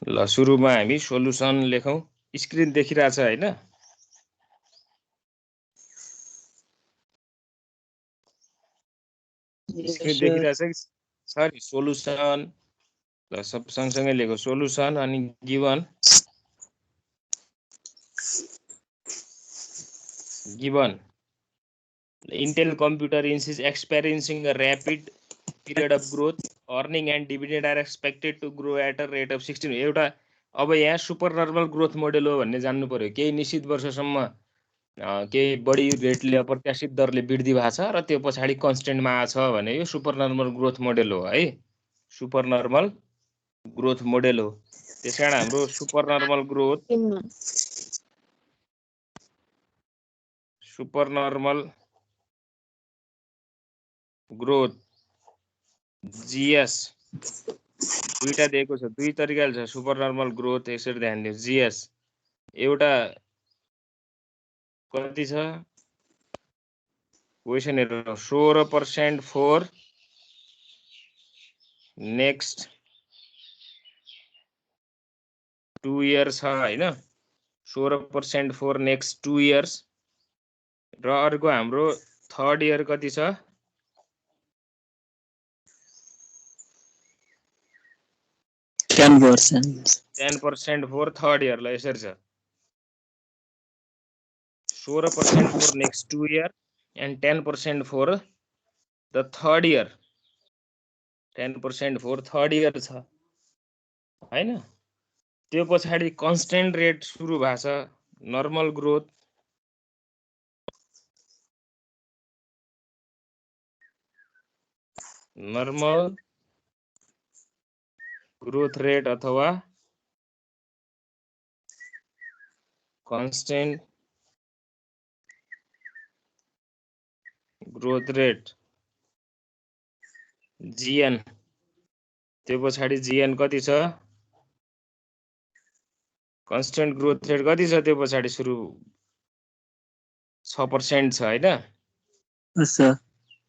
ल सुरुमा हामी सोलुसन लेखौं। स्क्रिन देखिरहेछ हैन? स्क्रिन देखिरहेछ कि सरी सोलुसन। ल सब सँगसँगै लेखौ सोलुसन अनि given Intel computer is experiencing a rapid period of growth. Earning and dividend are expected to grow at a rate of 16. एउटा अब यहाँ सुपर नर्मल ग्रोथ मोडेल हो भन्ने जान्नु पर्यो। केही निश्चित वर्षसम्म केही बढी रेटले अप्रत्याशित दरले वृद्धि भएको छ र त्यो पछाडि कन्स्टेन्टमा आछ भने यो सुपर नर्मल ग्रोथ मोडेल हो है। सुपर नर्मल ग्रोथ मोडेल हो। त्यसकारण हाम्रो सुपर नर्मल ग्रोथ जीएस दुईटा दिएको छ, दुई तरिकाले छ सुपर नर्मल ग्रोथ। यसरी ध्यान दिनु। जीएस एउटा कति छ क्वेशन हेर्नु 16% फर नेक्स्ट 2 इयर्स छ हैन। 16% फर नेक्स्ट 2 इयर्स र अर्को हाम्रो थर्ड इयर कति छ 10% फर थर्ड इयर। ल यसरी छ 16% for next 2 year and 10% for the third year. 10% for third year छ हैन। त्यो पछाडि कन्स्टेन्ट रेट सुरु भएको छ normal growth. Normal growth rate अथवा कन्स्टेन्ट ग्रोथ रेट जीएन। त्यो पछाडि जीएन कति छ कन्स्टेन्ट ग्रोथ रेट कति छ त्यो पछाडि सुरु 6% छ हैन।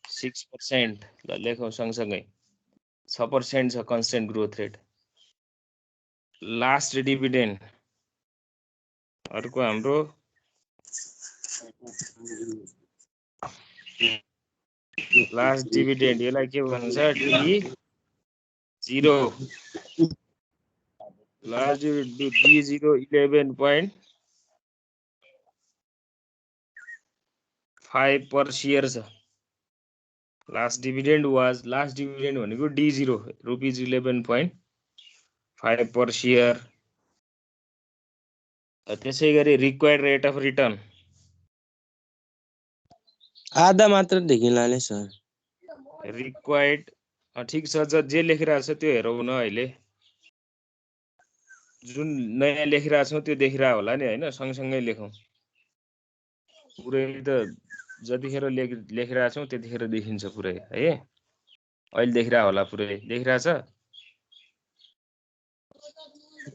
6%। ल लेखौं सँगसँगै 6% छ constant growth rate. Last dividend अर्को हाम्रो लास्ट डिभिडेन्ड यसलाई के भन्छ D0। लास्ट डिभिडेन्ड D0 11.5 पर शेयर छ। लास्ट डिभिडेन्ड भनेको D0 रुपीज 11.5 पर शेयर। त्यसै गरी रिक्वायर्ड रेट अफ रिटर्न आधा मात्र देखिला नि सर। रिक्वायर्ड ठीक छ, जे लेखिरहेको छ त्यो हेरौँ न। अहिले जुन नयाँ लेखिरहेको छौँ त्यो देखिरहेको होला नि हैन। सँगसँगै लेखौँ। पुरै त जतिखेर लेखिरहेको छौँ त्यतिखेर देखिन्छ पुरै है। अहिले देखिरहेको होला, पुरै देखिरहेछ।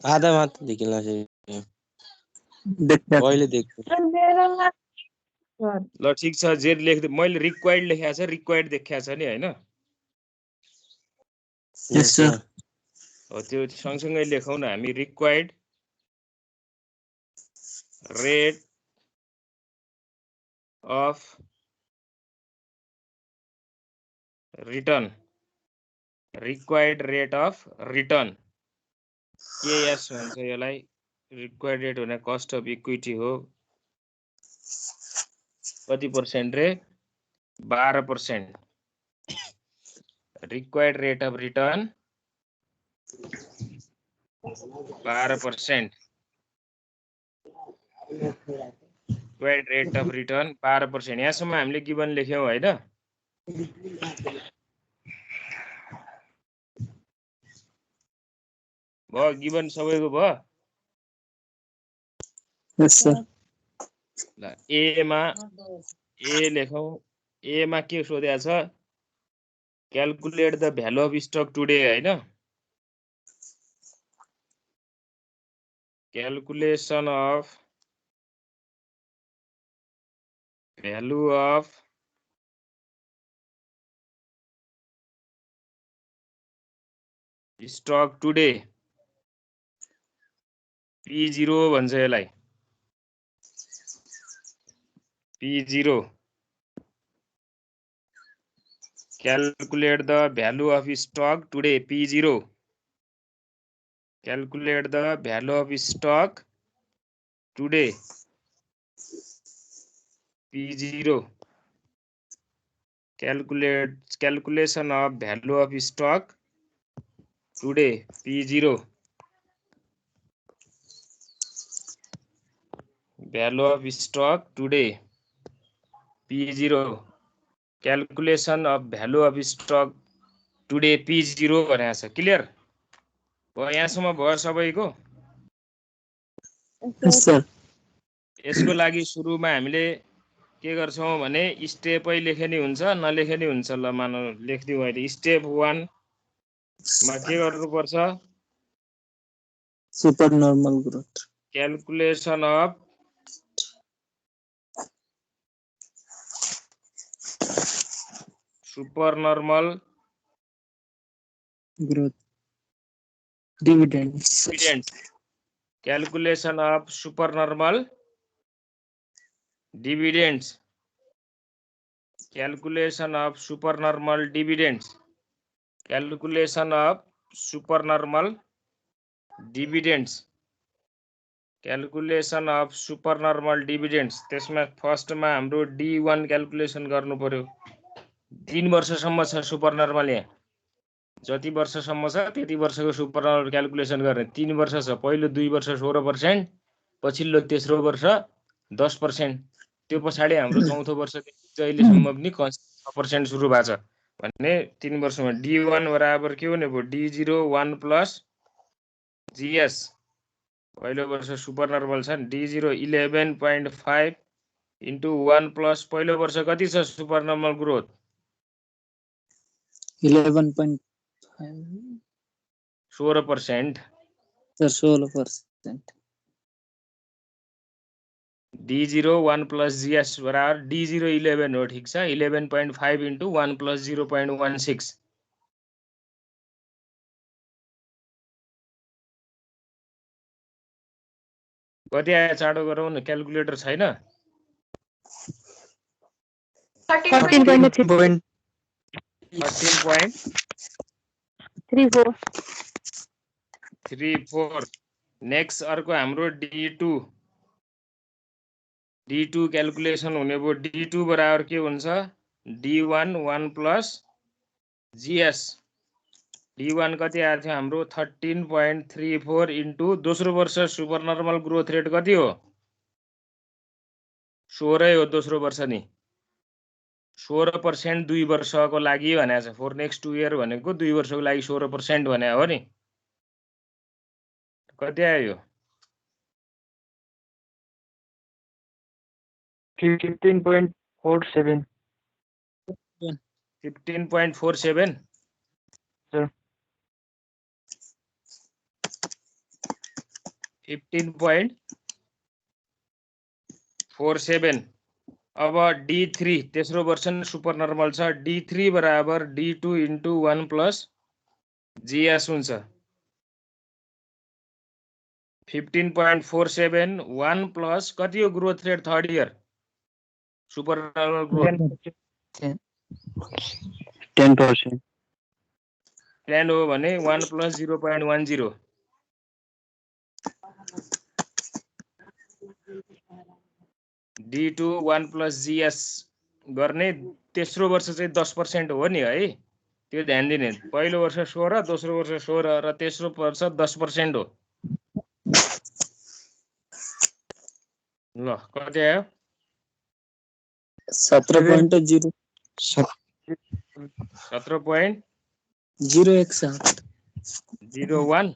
आधा मात्र देखिला अहिले देख्छु। ल ठीक छ, जे लेख्दै मैले रिक्वायर्ड लेखेको छ, रिक्वायर्ड देखाएको छ नि हैन। हो त्यो सँगसँगै लेखौँ न हामी। Required rate of return. Required rate of return KS भन्छ यसलाई। रिक्वायर्ड रेट भने कस्ट अफ इक्विटी हो। कति पर्सेन्ट रे 12%। Required rate of return 12%। Required rate of return 12%। यहाँसम्म हामीले गिवन लेख्यौं हैन। भयो गिवन सबैको भयो। ल ए लेखौं। ए मा के सोधेको छ calculate the value of stock today हैन। Calculation of value of stock today P0 भन्छ यसलाई P0 calculate the value of stock today P0 calculate the value of stock today P0 calculation of value of stock today P0 value of stock today P0 calculation of value of stock today P0 भनेको छ clear भयो यहाँसम्म भयो सबैको यसको लागि सुरुमा हामीले के गर्छौं भने स्टेपै लेख्ने हुन्छ नलेख्ने हुन्छ ल मानौ लेख्दिउ अहिले स्टेप 1 मा के गर्नु पर्छ super normal growth calculation of super normal growth dividends calculation of supernormal dividends calculation of supernormal dividends calculation of supernormal dividends calculation of supernormal dividends त्यसमा फर्स्टमा हाम्रो D1 क्याल्कुलेसन गर्नु पर्यो 3 वर्षसम्म छ सुपरनर्मल यहाँ जति वर्षसम्म छ त्यति वर्षको सुपरनर्मल क्याल्कुलेसन गर्ने 3 वर्ष छ पहिलो 2 वर्ष 16% पछिल्लो तेस्रो वर्ष 10% त्यो पछाडी हाम्रो चौथो वर्षदेखि अहिलेसम्म पनि 6% सुरु भएको छ भने 3 वर्षमा D1 बराबर के हुने भयो D0 1 प्लस GS पहिलो वर्ष सुपरनर्मल छ D0 11.5 इन्टु 1 प्लस पहिलो वर्ष कति छ सुपरनर्मल growth 11.5 16% sir 16% D0 1 plus GS बराबर D0 11 हो ठीक छ 11.5 इन्टु 1 प्लस 0.16 कति आयो चाँडो गरौँ न क्याल्कुलेटर छैन 13.34 नेक्स्ट अर्को हाम्रो D2 क्याल्कुलेसन हुने भयो D2 बराबर के हुन्छ D1 1 प्लस GS D1 कति आएको थियो हाम्रो 13.34 इन्टु दोस्रो वर्ष सुपरनर्मल ग्रोथ रेट कति हो 16 हो दोस्रो वर्ष नि 16% 2 वर्षको लागि भनेको छ फर नेक्स्ट 2 इयर भनेको 2 वर्षको लागि 16% भने हो नि कति आयो 15.47 15.47 sir 15.47 अब D3 तेस्रो वर्ष सुपरनर्मल छ D3 बराबर D2 इन्टु 1 प्लस GS हुन्छ 15.47 1 प्लस कति हो growth rate third year supernormal growth 10% 10 हो भने 1 प्लस 0.10 D2 1 प्लस GS गर्ने तेस्रो वर्ष चाहिँ 10% हो नि है त्यो ध्यान दिने पहिलो वर्ष 16 दोस्रो वर्ष 16 र तेस्रो वर्ष 10% हो ल कति आयो 17.0 17.01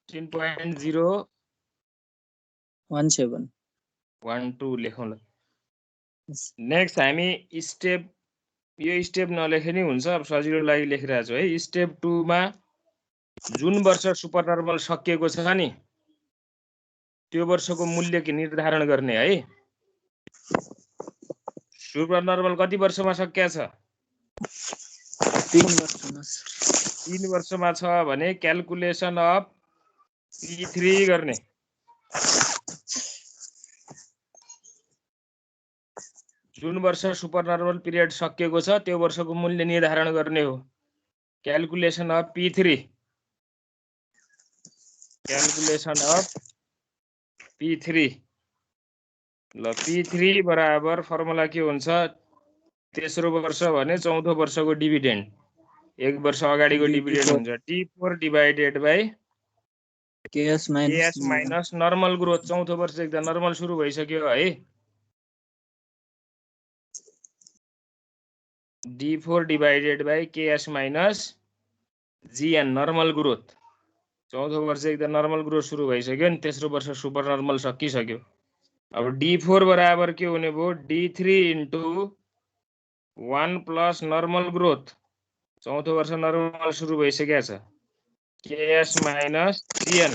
15.012 लेखौँ ल नेक्स्ट हामी स्टेप यो स्टेप नलेखे नि हुन्छ अब सजिलो लागि लेखिरहेको छु है स्टेप 2 मा जुन वर्ष सुपरनर्मल सकिएको छ नि त्यो वर्षको मूल्य के निर्धारण गर्ने है सुपरनर्मल कति वर्षमा सकिएको छ 3 वर्षमा 3 वर्षमा छ भने क्याल्कुलेसन अफ P3 गर्ने। जुन वर्ष सुपर नर्मल पिरियड सकिएको छ त्यो वर्षको मूल्य निर्धारण गर्ने हो। Calculation of P3, calculation of P3। ल P3 बराबर फर्मुला के हुन्छ? तेस्रो वर्ष भने चौथो वर्षको डिभिडेन्ड, एक वर्ष अगाडिको डिभिडेन्ड हुन्छ T4 divided by KS minus normal growth. चौथो वर्ष एकदम नर्मल सुरु भइसक्यो है। D4 divided by KS minus GN normal growth. चौथो वर्ष एकदम नर्मल ग्रोथ सुरु भइसक्यो नि, तेस्रो वर्ष सुपर नर्मल सकिसक्यो। अब D4 बराबर के हुने भयो? D3 into 1 plus normal growth. चौथो वर्ष नर्मल सुरु भइसकेको छ। KS minus GN।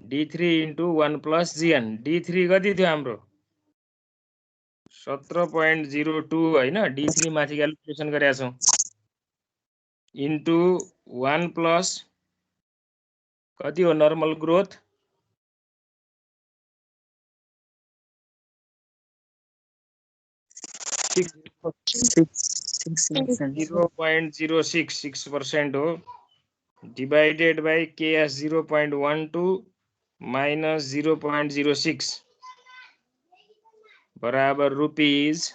D3 into 1 plus GN। D3 कति थियो हाम्रो? 17.02 होइन? D3 माथि क्याल्कुलेसन गरेका छौँ। इन्टु 1 प्लस कति हो नर्मल ग्रोथ? 0.06% हो। डिवाइडेड बाई KS 0.12 माइनस 0.06 बराबर रुपीज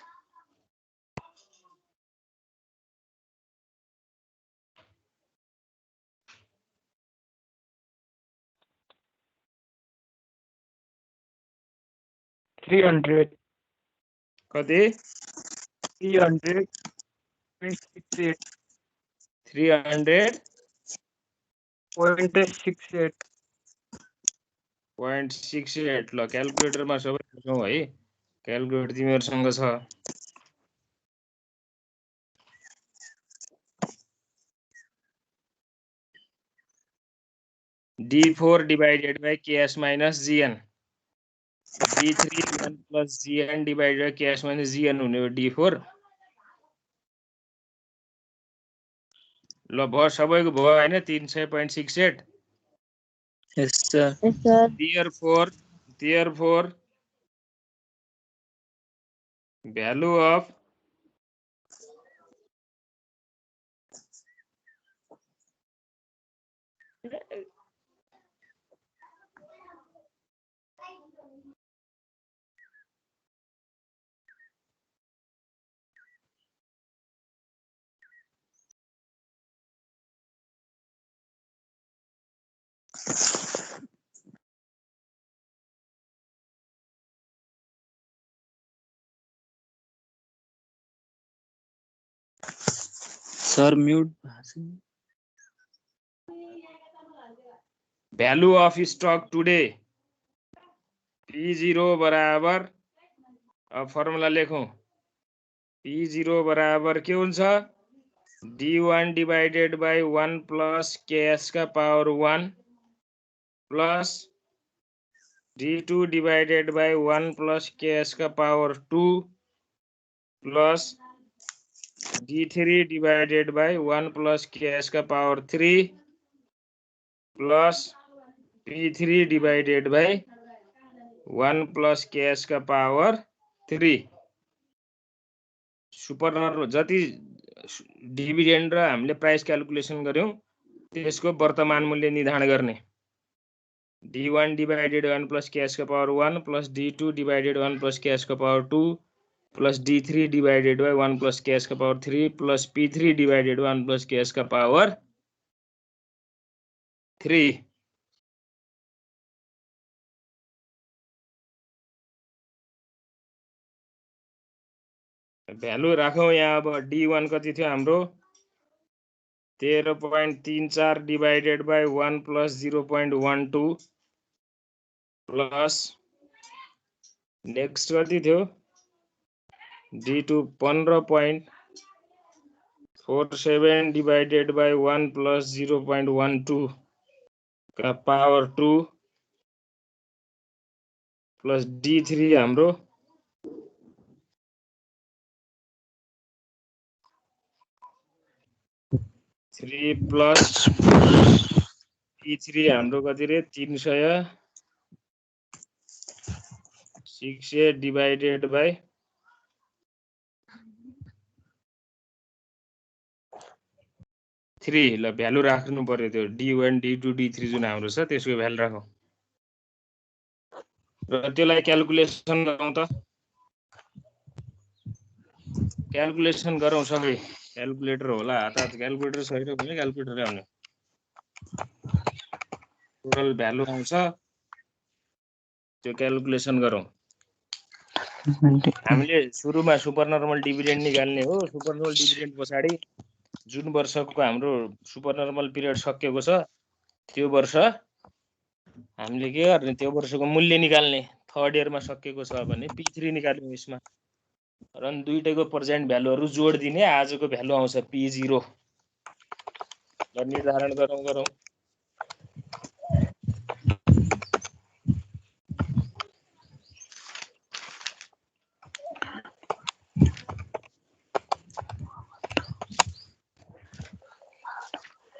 300 कति? 300.68 300.68 ल क्याल्कुलेटरमा सबै लेखौँ है। क्याल्कुलेटर तिमीहरूसँग छ। D4 divided by KS minus GN। D3 1 plus GN divided by KS minus GN हुने हो D4। ल भयो, सबैको भयो होइन? 300.68। Yes, sir. Therefore value of Sir, mute. value of stock today P0 बराबर, अब फर्मुला लेखौँ। P0 बराबर के हुन्छ? D1 divided by 1 plus KS का power 1 plus D2 divided by 1 plus KS का power 2 plus D3 divided by 1 plus KS का power 3 plus P3 divided by 1 plus KS का पावर 3। सुपर नर्मल जति dividend र हामीले प्राइस क्याल्कुलेसन गर्यौं त्यसको वर्तमान मूल्य निर्धारण गर्ने। D1 डिवाइडेड 1 प्लस KS का power 1 plus D2 divided 1 plus KS का power 2 plus D3 divided by 1 plus KS का power 3 plus P3 divided 1 plus KS का पावर 3। भ्यालु राखौँ यहाँ। अब D1 कति थियो हाम्रो? 13.34 divided by 1 plus 0.12 plus next कति थियो? D2 15.47 डिवाइडेड बाई 1 प्लस 0.12 का पावर 2 प्लस D3 हाम्रो 3 प्लस P3 हाम्रो कति रे 300 6A डिवाइडेड बाई 3 ल भ्यालु राख्नु पर्यो त्यो D1 D2 D3 जुन हाम्रो छ त्यसको भ्यालु राखौं र त्यसलाई क्याल्कुलेसन गरौँ त क्याल्कुलेसन गरौँ सबै क्याल्कुलेटर होला हात क्याल्कुलेटर छैन भने क्याल्कुलेटर ल्याउने टोटल भ्यालु आउँछ त्यो क्याल्कुलेसन गरौँ हामीले सुरुमा सुपर नर्मल डिभिडेन्ड निकाल्ने हो सुपर नर्मल डिभिडेन्ड पछाडी जुन वर्षको हाम्रो सुपर नर्मल पिरियड सकिएको छ त्यो वर्ष हामीले के गर्ने त्यो वर्षको मूल्य निकाल्ने थर्ड इयरमा सकिएको छ भने P3 निकाल्यौं यसमा र दुईटैको प्रेजेन्ट भ्यालुहरु जोड दिने आजको भ्यालु आउँछ P0 र निर्धारण गरौँ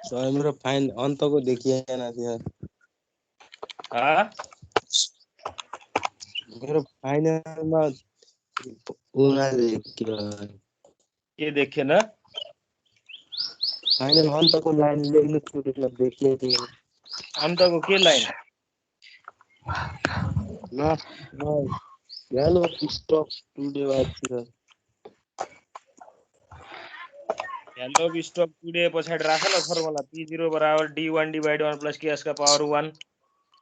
सर मेरो फाइन अन्तको देखिएन थियो मेरो फाइनलमा के देखेन फाइनल अन्तको लाइन लेख्नु छुटेको देखिए थियो अन्तको के लाइन न value of stock today was value of stock today पछाडी राख ल फर्मुला P0 बराबर D1 डिवाइडेड 1 प्लस KS का power 1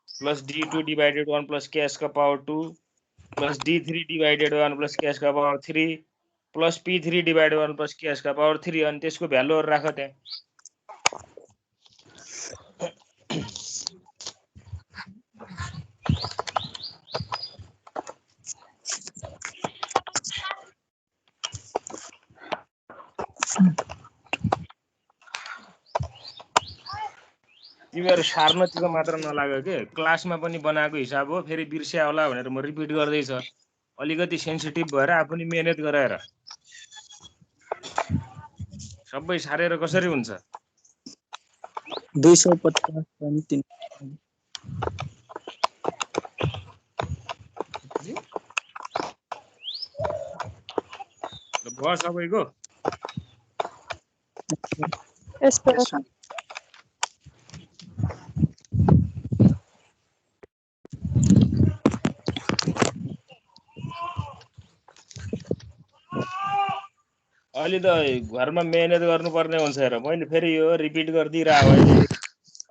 plus D2 divided 1 plus KS का power 2 plus D3 divided 1 plus KS का power 3 plus P3 divided 1 plus KS का power 3 अनि त्यसको भ्यालुहरु राख त्यहाँ तिमीहरु सार्नतिर मात्र नलाग्यो के क्लासमा पनि बनाएको हिसाब हो फेरि बिर्स्या होला भनेर म रिपिट गर्दै छ अलिकति सेन्सिटिभ भएर आफू नि मेहनत गराएर सबै सारेर कसरी हुन्छ 250 पनि 3 ल भयो सबैको यस सर अलि त घरमा मेहनत गर्नुपर्ने हुन्छ हेर मैले फेरि यो रिपिट गर्दिरा हो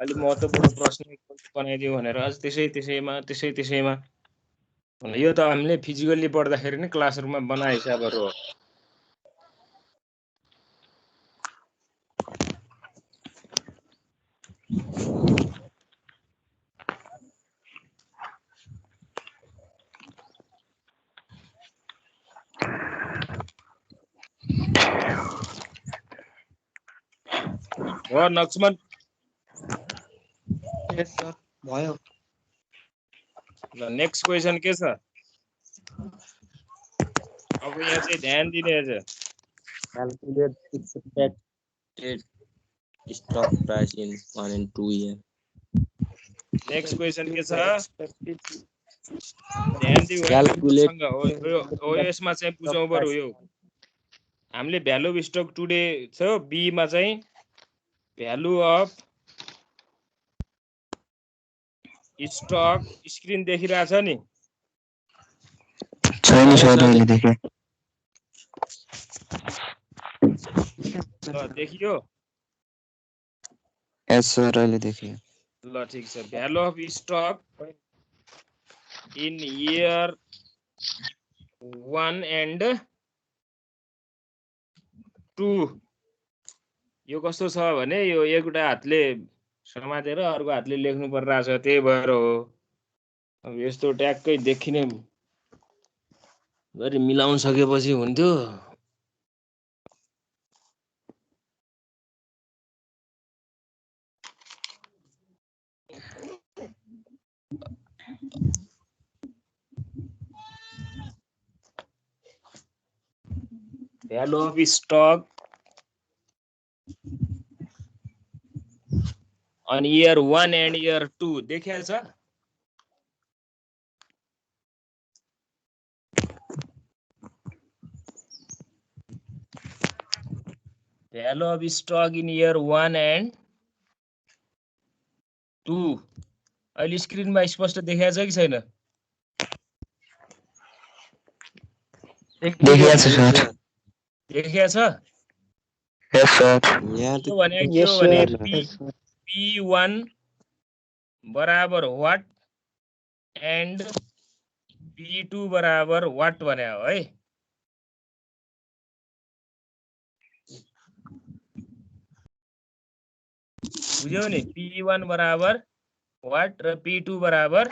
अलि महत्त्वपूर्ण प्रश्न बनाइदियो भनेर अझ त्यसैमा यो त हामीले फिजिकली पढ्दाखेरि नै क्लासरुममा बनाए हिसाबहरु हो हो नक्समन यस सर भयो ल नेक्स्ट क्वेशन के छ अब यहाँ चाहिँ ध्यान दिने अझ calculate expected stock price in 1 and 2 year next question के छ ध्यान दिऊ Calculate. हो यसमा चाहिँ बुझौँ बरु यो हामीले भ्यालु अफ स्टक टुडे छ बी मा चाहिँ भ्यालु अफ स्टक स्क्रिन देखिरहेछ नि छैन सर अहिले देखे ल देखियो यस सर अहिले देखे ल ठीक छ value of stuck in year 1 and 2 यो कस्तो छ भने यो एउटा हातले समातेर अर्को हातले लेख्नु परिरहेछ त्यही भएर हो अब यस्तो ट्याक्कै देखिने गरी मिलाउन सकेपछि हुन्थ्यो भ्यालु अफ स्टक अनि इयर 1 एन्ड इयर 2 देखिया छ value of stuck in year 1 and 2 अहिले स्क्रिनमा स्पष्ट देखिया छ कि छैन देखिया छ सर देखिया छ यस सर के भने Yes, sir. P1 बराबर व्हाट एन्ड P2 बराबर व्हाट भने हो है बुझ्यौ नि P1 बराबर व्हाट र P2 बराबर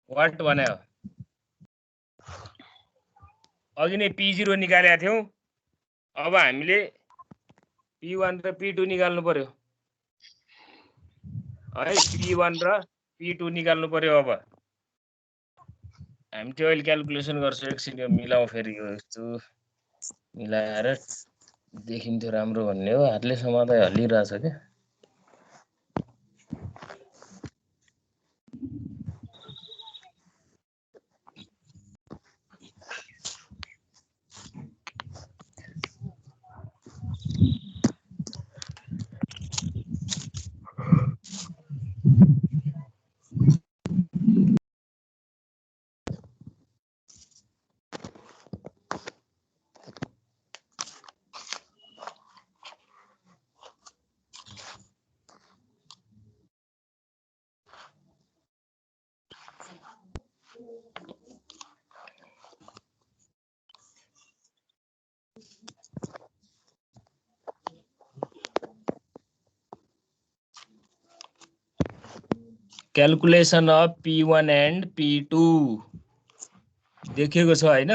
व्हाट भने हो अघि नै P0 निकालेका थियौ अब हामीले P1 र P2 निकाल्नु पर्यो है P1 र P2 निकाल्नु पर्यो अब हामी त्यो अहिले क्याल्कुलेसन गर्छौँ एकछिन यो मिलाउँ फेरि यो यस्तो मिलाएर देखिन्थ्यो राम्रो भन्ने हो हातले समात्दै हल्लिरहेछ के calculation of P1 and P2 देखेको छ हैन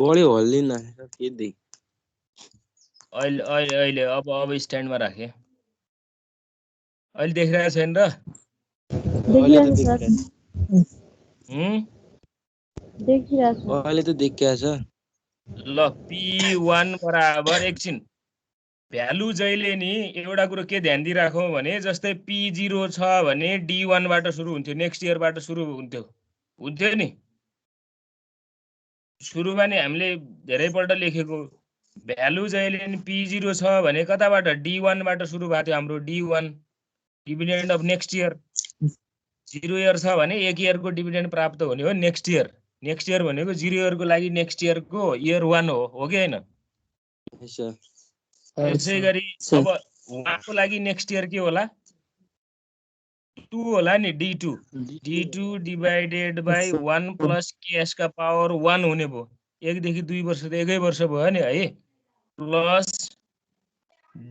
बढी हल्लिन के देख अहिले अहिले अहिले अब स्ट्यान्डमा राखे अहिले देखिरहेको छैन र अहिले त देखिया छ ल P1 बराबर एकछिन भ्यालु जहिले नि एउटा कुरो के ध्यान दिइराखौँ भने जस्तै P0 छ भने D1 बाट सुरु हुन्थ्यो नेक्स्ट इयर बाट सुरु हुन्थ्यो नि सुरुमा नि हामीले धेरैपल्ट लेखेको भ्यालु जहिले नि P0 छ भने कताबाट D1 बाट सुरु भएको थियो हाम्रो D1 dividend of next year 0 year छ भने एक इयरको डिभिडेन्ड प्राप्त हुने हो नेक्स्ट इयर भनेको 0 इयरको लागि नेक्स्ट इयरको इयर 1 हो कि हैन त्यसै गरी अब 1 को लागि नेक्स्ट इयर के होला 2 होला नि D2 divided by 1 plus KS का पावर 1 हुने भयो 1 देखि 2 वर्ष त एकै वर्ष भयो नि है plus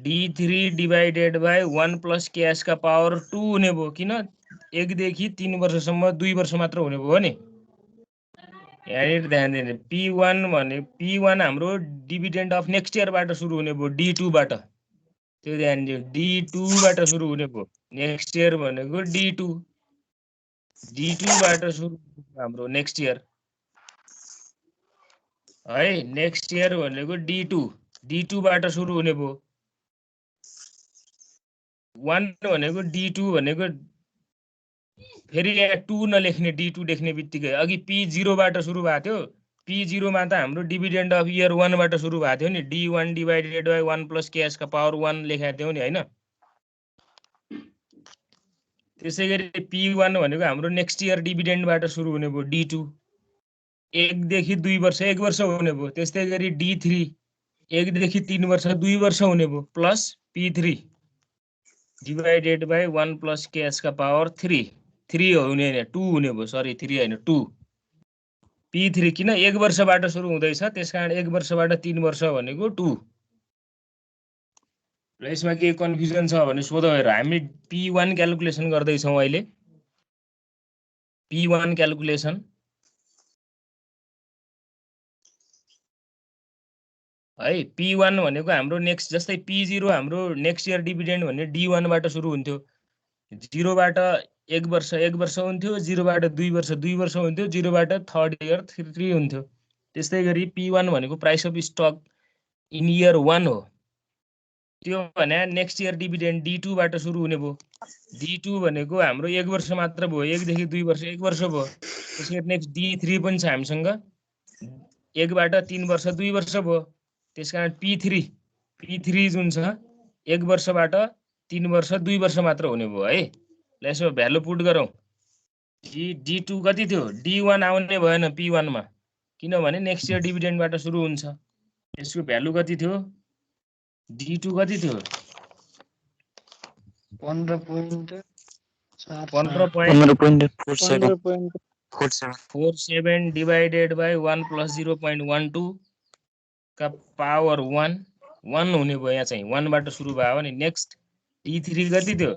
D3 divided by 1 plus KS का पावर 2 हुने भयो किन 1 देखि 3 वर्षसम्म 2 वर्ष मात्र हुने भयो नि यहाँनिर ध्यान दिने P1 हाम्रो डिभिडेन्ड अफ नेक्स्ट इयर बाट सुरु हुने भयो D2 बाट त्यो ध्यान दिनु D2 बाट सुरु हुने भयो नेक्स्ट इयर भनेको D2 बाट सुरु हाम्रो नेक्स्ट इयर है नेक्स्ट इयर भनेको D2 बाट सुरु हुने भयो 1 भनेको D2 भनेको फेरि यहाँ 2 नलेख्ने D2 लेख्ने बित्तिकै अघि P0 बाट सुरु भएको थियो P0 मा त हाम्रो डिभिडेन्ड अफ इयर 1 बाट सुरु भएको थियो नि D1 divided by 1 plus KS का पावर 1 लेखेको थियौ नि हैन त्यसै गरी P1 भनेको हाम्रो नेक्स्ट इयर डिभिडेन्ड बाट सुरु हुने भयो D2 1 देखि 2 वर्ष 1 वर्ष हुने भयो त्यस्तै गरी D3 1 देखि 3 वर्ष 2 वर्ष हुने भयो plus P3 divided by 1 plus KS का पावर 3 हुने हैन 2 हुने भयो सरी 3 हैन 2 P3 किन 1 वर्षबाट सुरु हुँदैछ त्यसकारण 1 वर्षबाट 3 वर्ष भनेको 2 र यसमा के कन्फ्युजन छ भने सोधौ हेर हामी P1 क्याल्कुलेसन गर्दै छौं अहिले P1 क्याल्कुलेसन है P1 भनेको हाम्रो नेक्स्ट जस्तै P0 हाम्रो नेक्स्ट इयर डिभिडेन्ड भन्ने D1 बाट सुरु हुन्थ्यो 0 बाट 1 वर्ष हुन्थ्यो 0 बाट 2 वर्ष हुन्थ्यो 0 बाट थर्ड इयर 3 हुन्थ्यो त्यस्तै गरी P1 भनेको price of stuck in year 1 हो त्यो भने नेक्स्ट इयर डिभिडेन्ड D2 बाट सुरु हुने भयो। D2 भनेको हाम्रो 1 वर्ष मात्र भयो, 1 देखि 2 वर्ष 1 वर्ष भयो। त्यसैगरी नेक्स्ट D3 पनि छ हामीसँग, 1 बाट 3 वर्ष 2 वर्ष भयो। त्यसकारण P3 जुन छ 1 वर्षबाट 3 वर्ष 2 वर्ष मात्र हुने भयो है। ल यसो भ्यालु पुट गरौँ। D2 कति थियो? D1 आउने भएन P1 मा, किनभने नेक्स्ट इयर डिभिडेन्डबाट सुरु हुन्छ। यसको भ्यालु कति थियो? D2 कति थियो? 15.47 15.47 डिवाइडेड बाई 1 प्लस 0.12 का पावर 1 हुने भयो। यहाँ चाहिँ 1 बाट सुरु भयो नि। नेक्स्ट D3 कति थियो?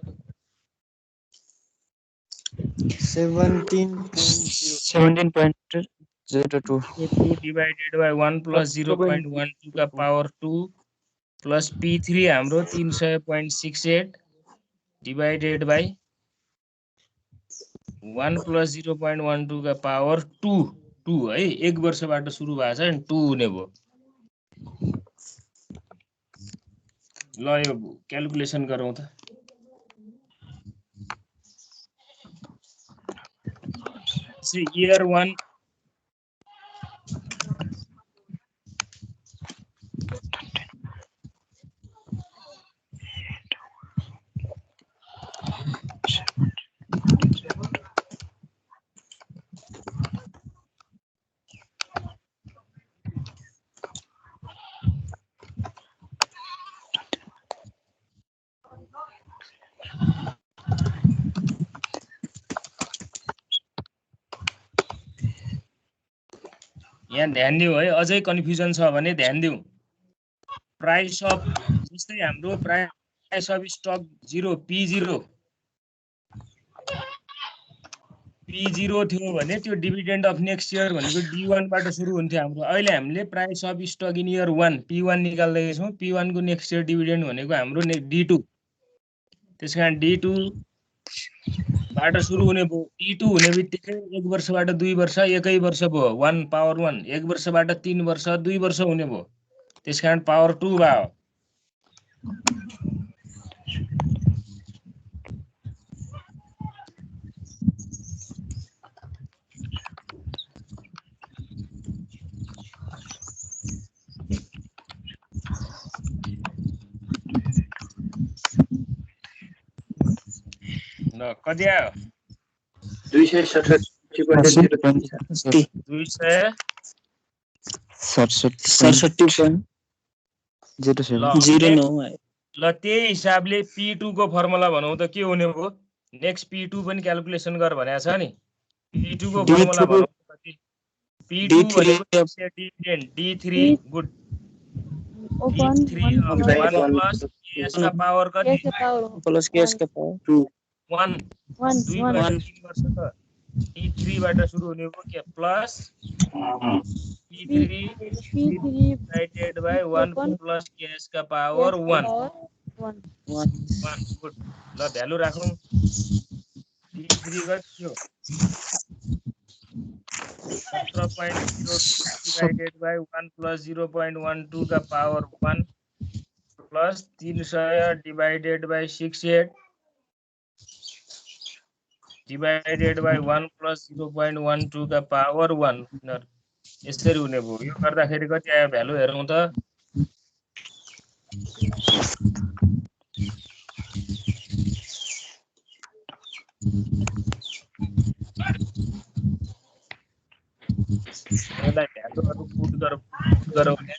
17.02 2 डिवाइडेड बाई 1 प्लस 0.12 का पावर 2 प्लस P3 हाम्रो 300.68 डिवाइडेड बाई 1 प्लस 0.12 का पावर 2 है। 1 वर्षबाट सुरु भएको छ नि, 2 हुने भयो। ल यो क्याल्कुलेसन गरौँ त। इयर 1 यहाँ ध्यान दिऊ है, अझै कन्फ्युजन छ भने ध्यान दिऊ। प्राइस अफ जस्तै हाम्रो प्राइस अफ स्टक 0 P0 थियो भने त्यो डिभिडेन्ड अफ नेक्स्ट इयर भनेको D1 बाट सुरु हुन्थ्यो हाम्रो। अहिले हामीले price of stuck in year 1 P1 निकाल्दैछौँ। P1 को नेक्स्ट इयर डिभिडेन्ड भनेको हाम्रो D2। त्यसकारण D2 बाट सुरु हुने भयो। D2 हुने बित्तिकै 1 वर्षबाट 2 वर्ष 1 वर्ष भयो। 1 पावर 1 1 वर्षबाट 3 वर्ष 2 वर्ष हुने भयो। त्यसकारण पावर 2 भयो। ल कति आयो? 267.09 ल त्यही हिसाबले P2 को फर्मुला भनौँ त के हुने भयो? नेक्स्ट P2 पनि क्याल्कुलेसन गर भनेको छ नि। P2 को फर्मुला भनौँ कति? P2 भनेको dividend D3 good D3 of 1 plus S का पावर कति? प्लस केस का पावर 1 2 बाट 3 वर्ष त D3 बाट सुरु हुने भयो के plus P3 divided by 1 plus KS का पावर 1 गुड। ल भ्यालु राखौँ। D3 कति थियो? 17.02 डिवाइडेड बाइ 1 प्लस 0.12 का power 1 plus 300 divided by 68 divided by 1 plus 0.12 का पावर 1 यसरी हुने भयो। यो गर्दाखेरि कति आयो भ्यालु हेरौँ त। यसलाई भ्यालुहरु पुट गरौँ नि।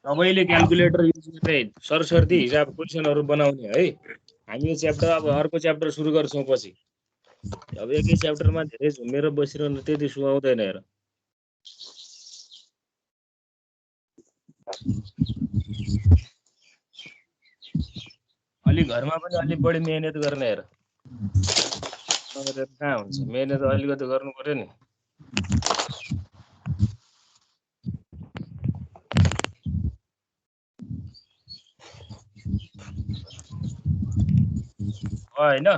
सबैले क्याल्कुलेटर युज गरेर सरसर्ती हिसाब क्वेशनहरु बनाउने है। हामी यो च्याप्टर अब अर्को च्याप्टर सुरु गर्छौं पछि। अब एकै च्याप्टरमा धेरै झुमेर बसिरहनु त्यति सुहाउँदैन हेर। अलि घरमा पनि अलि बढी मेहनत गर्ने हेर। कहाँ हुन्छ मेहनत अलिकति गर्नु पर्यो नि। हैन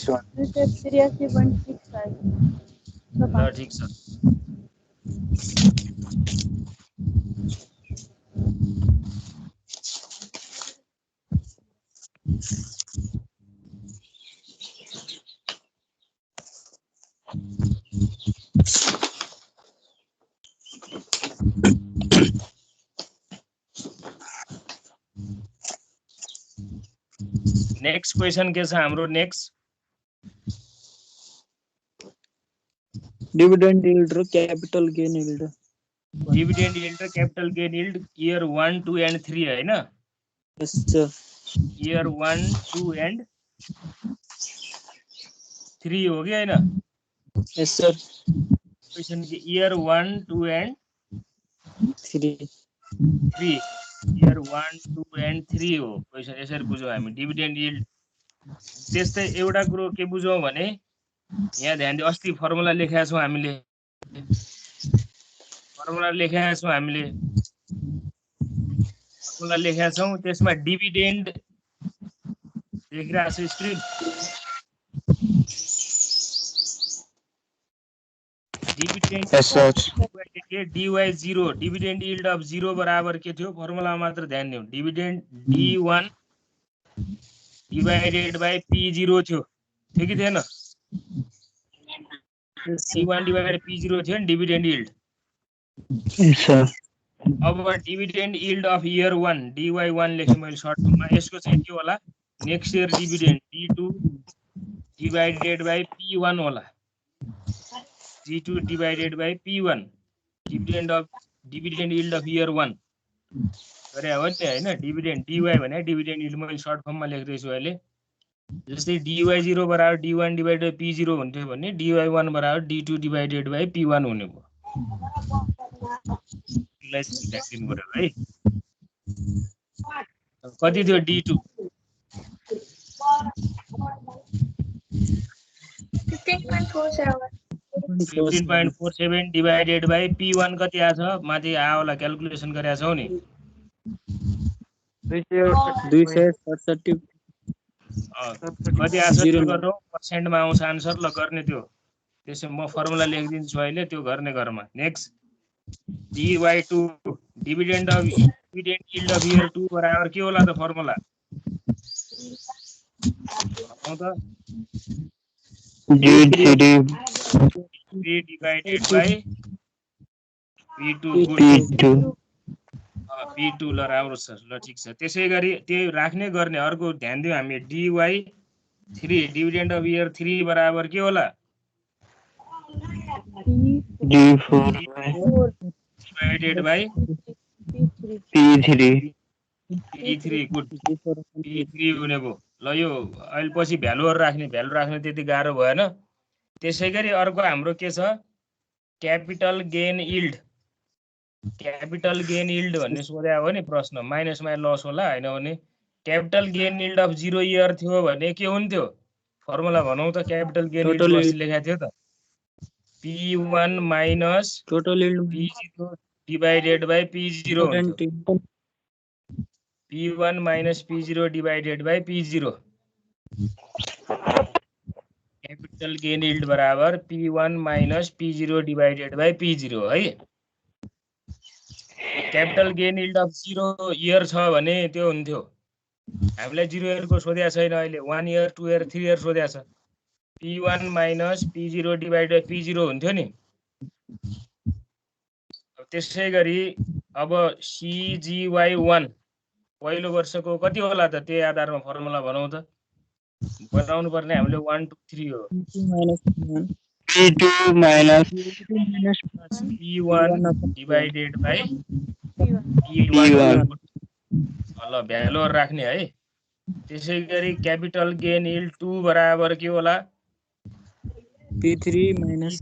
1. 283.65 ल ठीक छ नेक्स्ट क्वेशन के छ हाम्रो next Dividend yield or capital gain yield. Dividend yield र capital gain yield year 1 2 and 3 हैन Yes, sir. इयर 1 2 एन्ड 3 हो कि हैन Yes, sir. क्वेशन के इयर 1 2 एन्ड 3. 3 इयर 1 2 एन्ड 3 हो क्वेशन यसरी बुझौँ हामी डिभिडेन्ड यील्ड त्यस्तै एउटा कुरो के बुझौँ भने यहाँ ध्यान दियो अस्ति फर्मुला लेखेका छौँ हामीले त्यसमा डिभिडेन्ड देखिरहेको छ screen dividend Yes, sir. dy0 dividend yield of 0 बराबर के थियो फर्मुलामा मात्र ध्यान दिउँ dividend d1 divided by p0 थियो कि थिएन Yes, sir. d1 divided p0 थियो नि डिभिडेन्ड यील्ड Yes, sir. अब dividend yield of year 1 dy1 लेखेँ मैले सर्ट फर्ममा यसको चाहिँ के होला next year dividend d2 divided by p1 होला d2 divided by p1 dividend yield of year 1 गरे हो नि हैन डिभिडेन्ड dy भने डिभिडेन्ड यील्ड मैले सर्ट फर्ममा लेख्दै छु अहिले जस्तै dy0 बराबर d1 डिवाइडेड बाइ p0 हुन्थ्यो भने dy1 बराबर d2 डिवाइडेड बाइ p1 हुने भयो यसलाई ध्यान दिनु पर्यो है कति थियो d2 15.47 डिवाइडेड बाइ p1 कति आछ माथि आ होला क्याल्कुलेसन गरेका छौ नि 267. कति आछ त्यो गर्नु पर्सेन्टमा आउँछ आन्सर ल गर्ने त्यो त्यसै म फर्मुला लेखिदिन्छु अहिले त्यो गर्ने घरमा next dy2 dividend yield of year 2 बराबर के होला त फर्मुला हो त D3 divided by p2 good P2. p2 ल राम्रो छ ल ठीक छ त्यसै गरी त्यही राख्ने गर्ने अर्को ध्यान दिउँ हामी dy3 डिभिडेन्ड अफ इयर 3 बराबर के होला D4 divided by P3. p3 good p3 हुने भयो ल यो अहिले पछि भ्यालुहरु राख्ने त्यति गाह्रो भएन त्यसै गरी अर्को हाम्रो के छ क्यापिटल गेन यील्ड भन्ने सोधे हो नि प्रश्न माइनसमा लस होला हैन भने capital gain yield of 0 year थियो भने के हुन्थ्यो फर्मुला भनौं त क्यापिटल गेन यील्ड कसले लेखेको थियो त p1 minus Total yield. p0 divided by p0 हुन्थ्यो p1 minus p0 divided by p0 capital gain yield बराबर p1 minus p0 divided by p0 है capital gain yield of 0 year छ भने त्यो हुन्थ्यो हामीलाई 0 इयर को सोधेको छैन अहिले 1 इयर 2 इयर 3 इयर सोधेको छ p1 minus p0 divided by p0 हुन्थ्यो नि त्यसै गरी अब CGY1 पहिलो वर्षको कति होला त त्यही आधारमा फर्मुला बनाउँ त बनाउनु पर्ने हामीले 1 2 3 हो P2 minus p1 divided by p1 ल भ्यालुहरु राख्ने है त्यसै गरी क्यापिटल गेन यील्ड 2 बराबर के होला P3 minus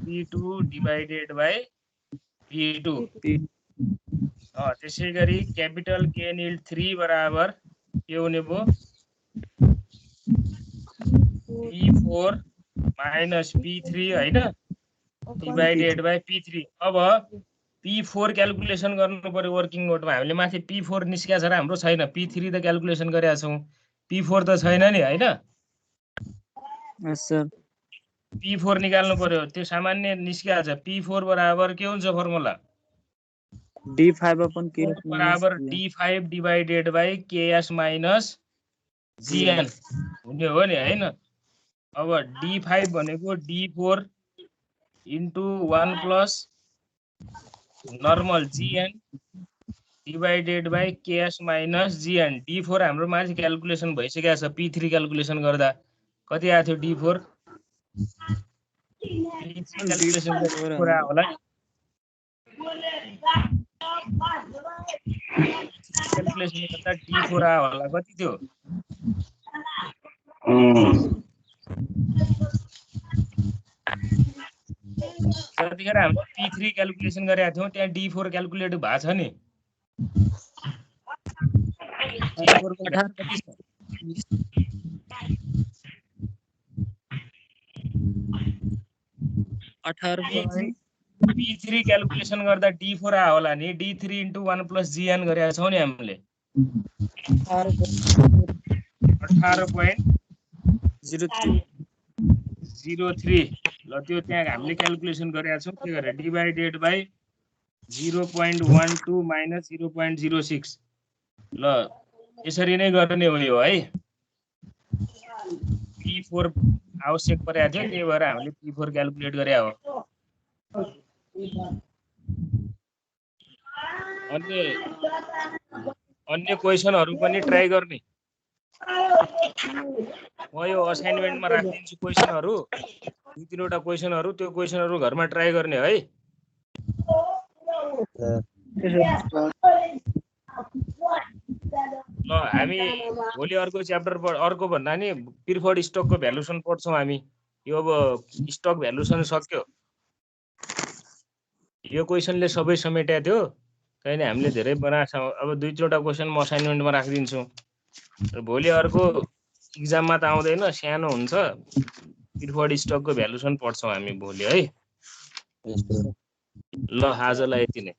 p2 divided by p2 त्यसै गरी क्यापिटल गेन यील्ड 3 बराबर के हुने भयो p4 माइनस p3 हैन डिवाइडेड बाइ p3 अब p4 क्याल्कुलेसन गर्नु पर्यो वर्किङ नोटमा हामीले माथि p4 निस्केको छ र हाम्रो छैन p3 त क्याल्कुलेसन गरेका छौं p4 त छैन नि हैन Yes, sir. P4 निकाल्नु पर्यो त्यो सामान्य निस्किहाल्छ P4 बराबर के हुन्छ formula D5 upon KS minus बराबर GN. D5 divided by KS minus GN हुने हो नि हैन अब D5 भनेको D4 into 1 plus normal GN divided by KS minus GN D4 हाम्रो माथि क्याल्कुलेसन भइसकेको छ P3 क्याल्कुलेसन गर्दा कति आयो थियो D4 क्याल्कुलेसन गर्दा होला क्याल्कुलेसन गर्दा D4 आयो होला कति थियो जतिखेर हामीले P3 क्याल्कुलेसन गरेका थियौं त्यहाँ D4 क्याल्कुलेट भएको छ नि D4 को भ्यालु कति छ P3 क्याल्कुलेसन गर्दा D4 आयो होला नि D3 इन्टु 1 प्लस GN गरेका छौं नि हामीले 18.03 ल त्यो त्यहाँ हामीले क्याल्कुलेसन गरेका छौं के गरे डिवाइडेड बाइ 0.12 माइनस 0.06 ल यसरी नै गर्ने हो यो है P4 आवश्यक परेको थियो त्यही भएर हामीले P4 क्याल्कुलेट गरे हो अन्य क्वेशनहरु पनि ट्राई गर्ने म यो असाइनमेन्टमा राखिदिन्छु क्वेशनहरु दुई तीनवटा क्वेशनहरु त्यो क्वेशनहरु घरमा ट्राई गर्ने है ल हामी भोलि अर्को च्याप्टर अर्को भन्दा नि प्रिफर्ड स्टकको भ्यालुसन पढ्छौं हामी यो अब स्टक भ्यालुसन सक्यो यो क्वेशनले सबै समेटेको थियो कहिले हामीले धेरै बनाएको छौं अब दुई तीनवटा क्वेशन म असाइनमेन्टमा राखिदिन्छु भोलि अर्को एक्जाममा त आउँदैन सानो हुन्छ प्रिफर्ड स्टकको भ्यालुसन पढ्छौं हामी भोलि है ल आजलाई यति नै